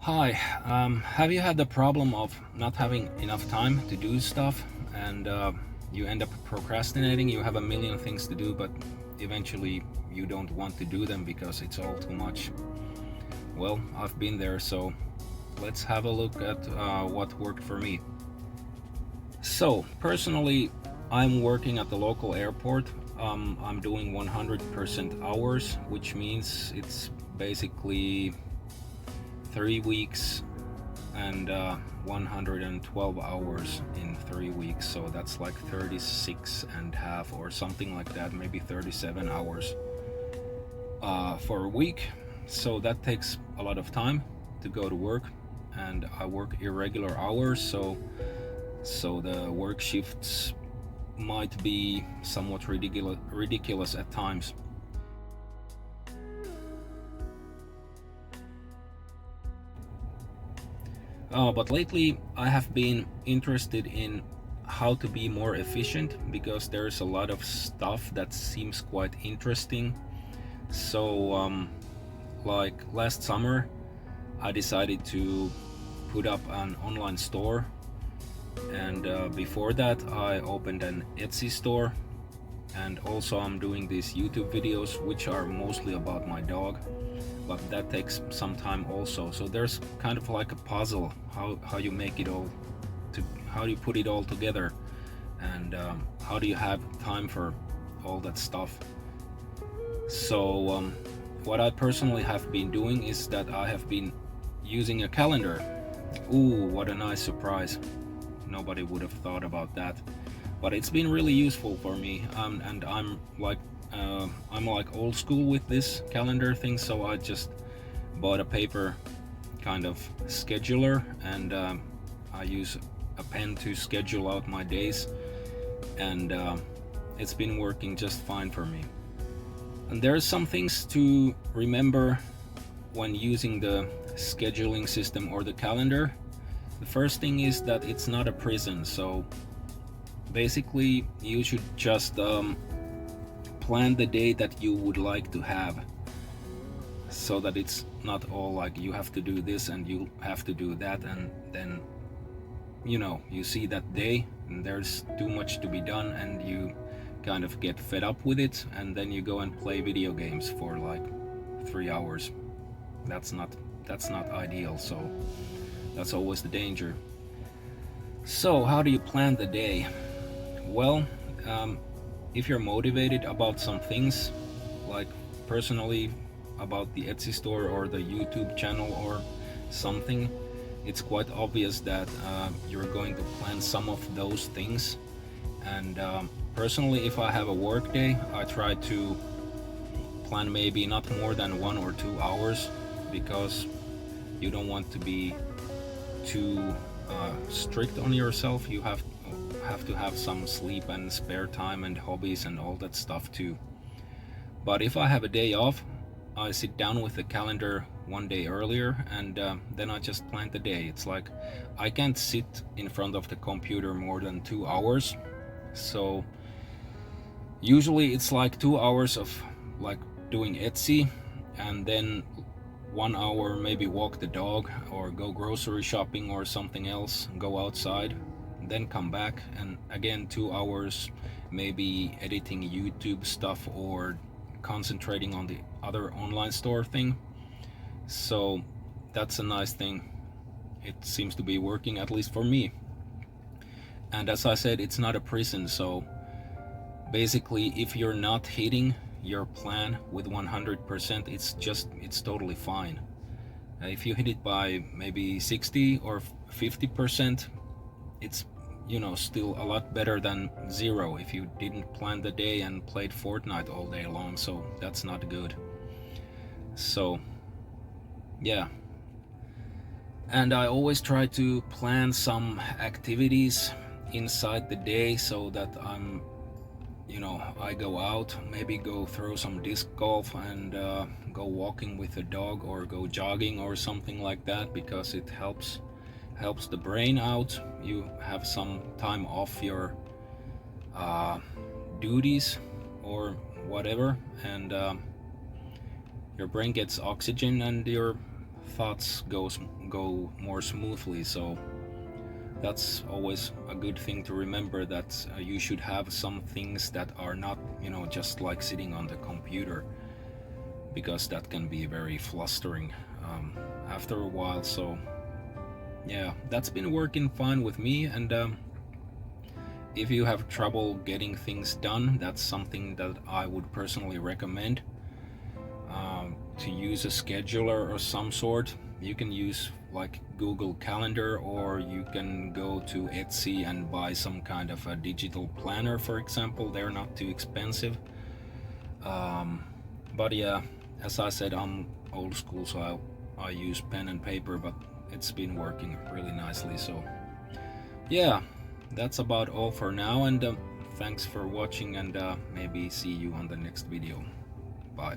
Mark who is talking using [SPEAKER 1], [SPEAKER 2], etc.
[SPEAKER 1] Hi, have you had the problem of not having enough time to do stuff and you end up procrastinating? You have a million things to do, but eventually you don't want to do them because it's all too much. Well, I've been there, so let's have a look at what worked for me. So, personally, I'm working at the local airport. I'm doing 100% hours, which means it's basically 3 weeks and 112 hours in 3 weeks, so that's like 36 and a half or something like that, maybe 37 hours for a week. So that takes a lot of time to go to work, and I work irregular hours, so the work shifts might be somewhat ridiculous at times. But lately, I have been interested in how to be more efficient because there's a lot of stuff that seems quite interesting. So, like last summer, I decided to put up an online store, and before that, I opened an Etsy store, and also I'm doing these YouTube videos, which are mostly about my dog, but that takes some time also. So there's kind of like a puzzle how you make it all to how do you put it all together, and how do you have time for all that stuff. So what I personally have been doing is that I have been using a calendar. Ooh, what a nice surprise. Nobody would have thought about that, but it's been really useful for me, and I'm like old school with this calendar thing, so I just bought a paper kind of scheduler, and I use a pen to schedule out my days, and it's been working just fine for me. And there's some things to remember when using the scheduling system or the calendar. The first thing is that it's not a prison, so basically you should just plan the day that you would like to have, so that it's not all like you have to do this and you have to do that, and then you see that day and there's too much to be done, and you kind of get fed up with it, and then you go and play video games for like 3 hours. That's not ideal, so that's always the danger. So how do you plan the day? Well, if you're motivated about some things, like personally about the Etsy store or the YouTube channel or something, it's quite obvious that you're going to plan some of those things. And personally, if I have a work day, I try to plan maybe not more than 1 or 2 hours, because you don't want to be too strict on yourself. You have to have some sleep and spare time and hobbies and all that stuff too. But if I have a day off, I sit down with the calendar one day earlier, and then I just plan the day. It's like I can't sit in front of the computer more than 2 hours. So usually it's like 2 hours of like doing Etsy, and then 1 hour maybe walk the dog or go grocery shopping or something else, go outside, then come back, and again 2 hours maybe editing YouTube stuff or concentrating on the other online store thing. So that's a nice thing. It seems to be working, at least for me. And as I said, it's not a prison, so basically if you're not hitting your plan with 100%, it's totally fine. If you hit it by maybe 60 or 50%, it's still a lot better than zero if you didn't plan the day and played Fortnite all day long, so that's not good. So yeah, and I always try to plan some activities inside the day, so that I go out, maybe go throw some disc golf, and go walking with the dog, or go jogging or something like that, because it helps the brain out. You have some time off your duties or whatever, and your brain gets oxygen, and your thoughts go more smoothly. So that's always a good thing to remember, that you should have some things that are not, just like sitting on the computer, because that can be very flustering after a while. So yeah, that's been working fine with me. And if you have trouble getting things done, that's something that I would personally recommend, to use a scheduler or some sort. You can use like Google Calendar, or you can go to Etsy and buy some kind of a digital planner, for example. They're not too expensive. But yeah, as I said, I'm old school, so I use pen and paper, but it's been working really nicely. So yeah, that's about all for now, and thanks for watching, and maybe see you on the next video. Bye.